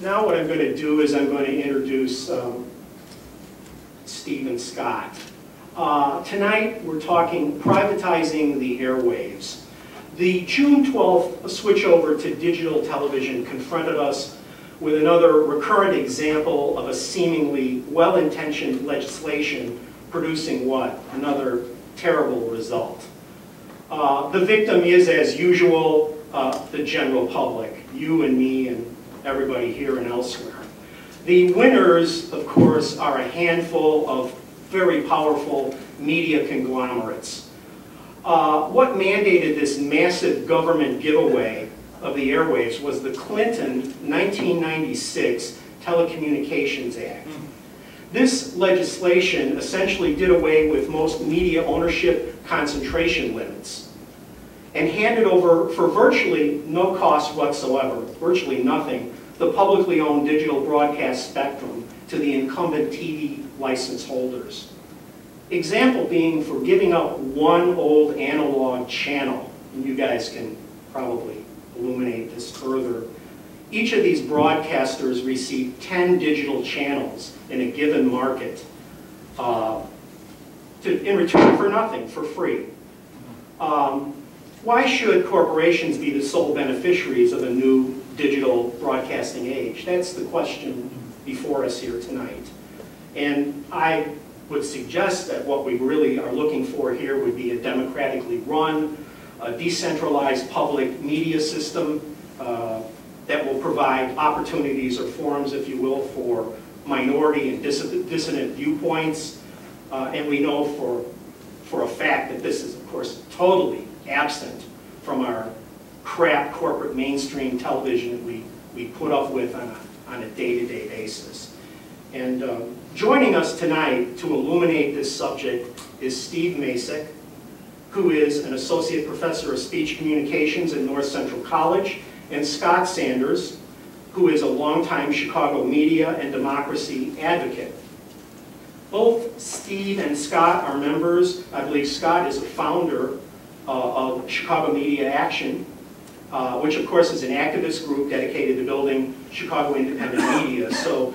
Now what I'm going to do is I'm going to introduce Steve and Scott. Tonight we're talking privatizing the airwaves. The June 12th switch over to digital television confronted us with another recurrent example of a seemingly well-intentioned legislation producing what? Another terrible result. The victim is, as usual, the general public, you and me and everybody here and elsewhere. The winners, of course, are a handful of very powerful media conglomerates. What mandated this massive government giveaway of the airwaves was the Clinton 1996 Telecommunications Act. This legislation essentially did away with most media ownership concentration limits and handed over, for virtually no cost whatsoever, virtually nothing, the publicly owned digital broadcast spectrum to the incumbent TV license holders. Example being for giving up one old analog channel, and you guys can probably illuminate this further. Each of these broadcasters received 10 digital channels in a given market in return for nothing, for free. Why should corporations be the sole beneficiaries of a new digital broadcasting age? That's the question before us here tonight. And I would suggest that what we really are looking for here would be a democratically run, a decentralized public media system that will provide opportunities or forums, if you will, for minority and dissident viewpoints. And we know for a fact that this is, of course, totally absent from our crap corporate mainstream television that we put up with on a day-to-day basis. And joining us tonight to illuminate this subject is Steve Masick, who is an associate professor of speech communications at North Central College, and Scott Sanders, who is a longtime Chicago media and democracy advocate. Both Steve and Scott are members. I believe Scott is a founder of Chicago Media Action, which of course is an activist group dedicated to building Chicago independent media. So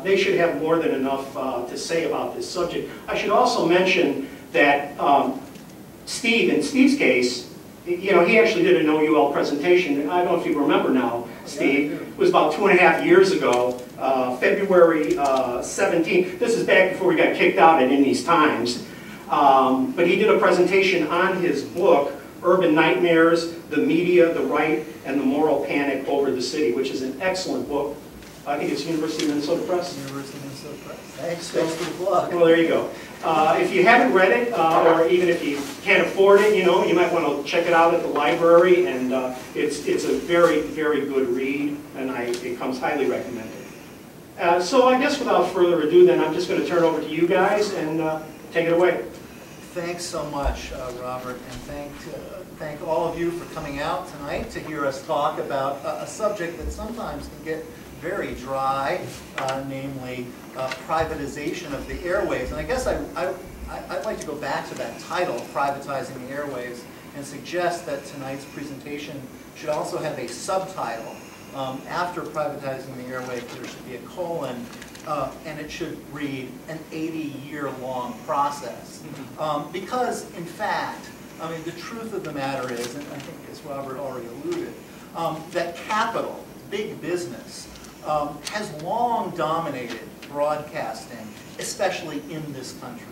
they should have more than enough to say about this subject. I should also mention that Steve, in Steve's case, you know, he actually did an OUL presentation. I don't know if you remember now, Steve. It was about 2.5 years ago, February 17th. This is back before we got kicked out at In These Times. But he did a presentation on his book, Urban Nightmares, the Media, the Right, and the Moral Panic Over the City, which is an excellent book. I think it's University of Minnesota Press. University of Minnesota Press. Thanks for the plug. Well, there you go. If you haven't read it, or even if you can't afford it, you know, you might want to check it out at the library, and it's a very, very good read, and it comes highly recommended. So I guess without further ado, then, I'm just going to turn it over to you guys and take it away. Thanks so much, Robert, and thank all of you for coming out tonight to hear us talk about a subject that sometimes can get very dry, namely privatization of the airwaves. And I guess I'd like to go back to that title, Privatizing the Airwaves, and suggest that tonight's presentation should also have a subtitle. After Privatizing the Airwaves, there should be a colon, and it should read an 80-year-long process. Because, in fact, I mean, the truth of the matter is, and I think as Robert already alluded, that capital, big business, has long dominated broadcasting, especially in this country.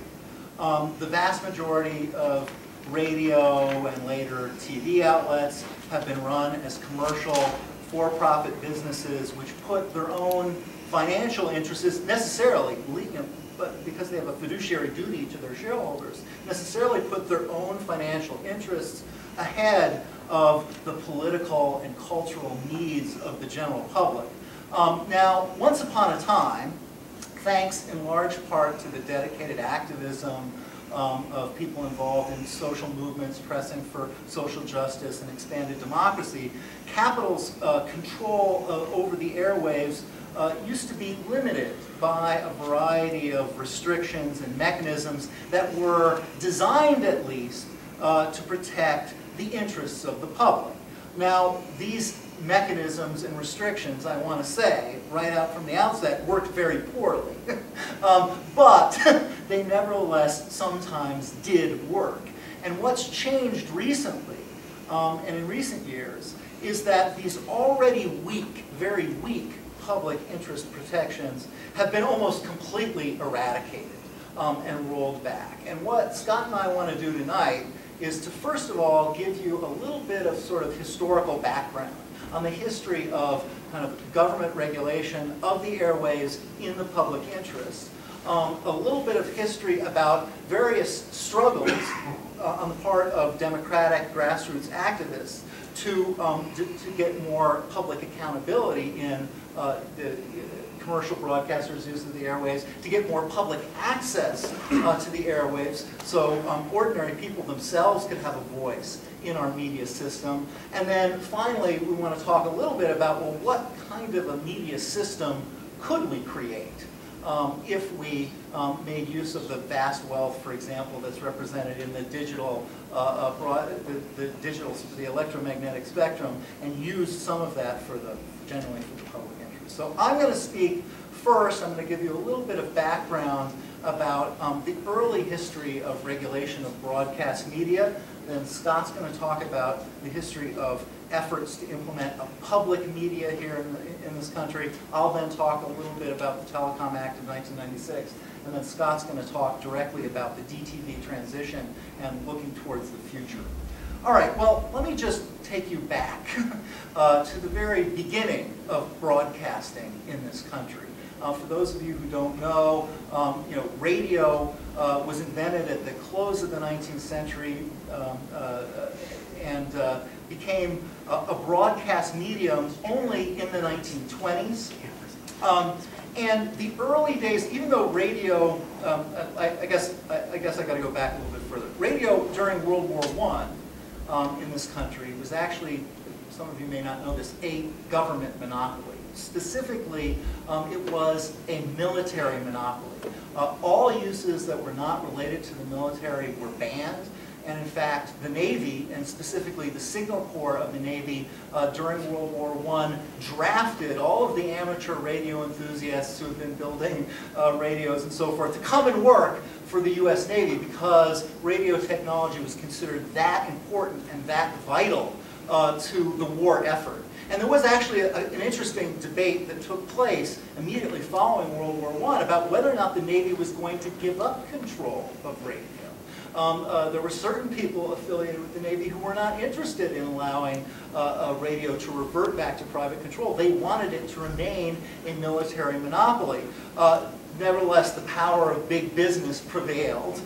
The vast majority of radio and later TV outlets have been run as commercial, for-profit businesses which put their own financial interests necessarily, but because they have a fiduciary duty to their shareholders, necessarily put their own financial interests ahead of the political and cultural needs of the general public. Now, once upon a time, thanks in large part to the dedicated activism of people involved in social movements pressing for social justice and expanded democracy, capital's control over the airwaves used to be limited by a variety of restrictions and mechanisms that were designed, at least, to protect the interests of the public. Now, these mechanisms and restrictions, I want to say, right out from the outset, worked very poorly. But they nevertheless sometimes did work. And what's changed recently, and in recent years, is that these already weak, very weak public interest protections have been almost completely eradicated and rolled back. And what Scott and I want to do tonight is to first of all give you a little bit of sort of historical background on the history of kind of government regulation of the airwaves in the public interest, a little bit of history about various struggles on the part of democratic grassroots activists to get more public accountability in the commercial broadcasters' use of the airwaves, to get more public access to the airwaves so ordinary people themselves could have a voice in our media system. And then finally, we want to talk a little bit about, well, what kind of a media system could we create if we made use of the vast wealth, for example, that's represented in the digital, the electromagnetic spectrum, and used some of that for generally for the public interest. So I'm going to speak first. I'm going to give you a little bit of background about the early history of regulation of broadcast media. Then Scott's going to talk about the history of efforts to implement a public media here in this country. I'll then talk a little bit about the Telecom Act of 1996. And then Scott's going to talk directly about the DTV transition and looking towards the future. All right, well, let me just take you back to the very beginning of broadcasting in this country. For those of you who don't know, radio was invented at the close of the 19th century and became a broadcast medium only in the 1920s. And the early days, even though radio, I guess I got to go back a little bit further. Radio during World War I in this country was actually, some of you may not know this, a government monopoly. Specifically, it was a military monopoly. All uses that were not related to the military were banned. And in fact, the Navy, and specifically the Signal Corps of the Navy, during World War I, drafted all of the amateur radio enthusiasts who had been building radios and so forth to come and work for the U.S. Navy because radio technology was considered that important and that vital to the war effort. And there was actually an interesting debate that took place immediately following World War I about whether or not the Navy was going to give up control of radio. There were certain people affiliated with the Navy who were not interested in allowing radio to revert back to private control. They wanted it to remain a military monopoly. Nevertheless, the power of big business prevailed.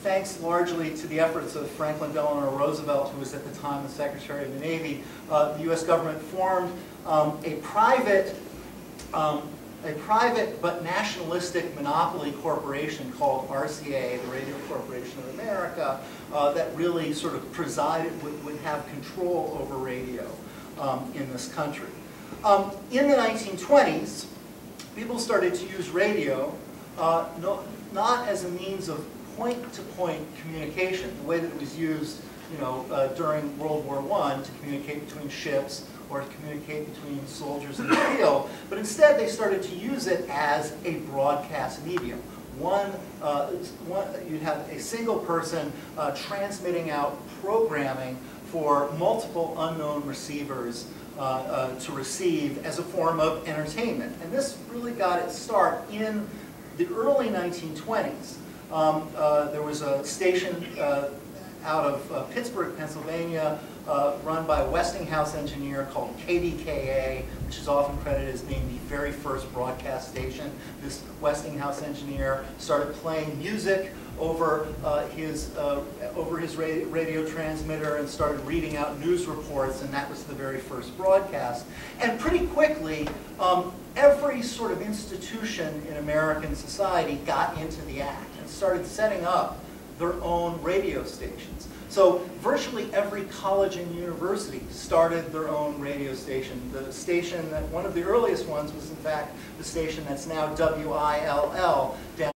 Thanks largely to the efforts of Franklin Delano Roosevelt, who was at the time the Secretary of the Navy, the U.S. government formed a private but nationalistic monopoly corporation called RCA, the Radio Corporation of America, that really sort of presided, would have control over radio in this country. In the 1920s, people started to use radio not as a means of point-to-point communication, the way that it was used, during World War I to communicate between ships or to communicate between soldiers in the field, but instead they started to use it as a broadcast medium. You'd have a single person transmitting out programming for multiple unknown receivers to receive as a form of entertainment. And this really got its start in the early 1920s. There was a station out of Pittsburgh, Pennsylvania, run by a Westinghouse engineer called KDKA, which is often credited as being the very first broadcast station. This Westinghouse engineer started playing music over his radio transmitter and started reading out news reports, and that was the very first broadcast. And pretty quickly, every sort of institution in American society got into the act and started setting up their own radio stations. So virtually every college and university started their own radio station. The station that, one of the earliest ones was in fact the station that's now WILL down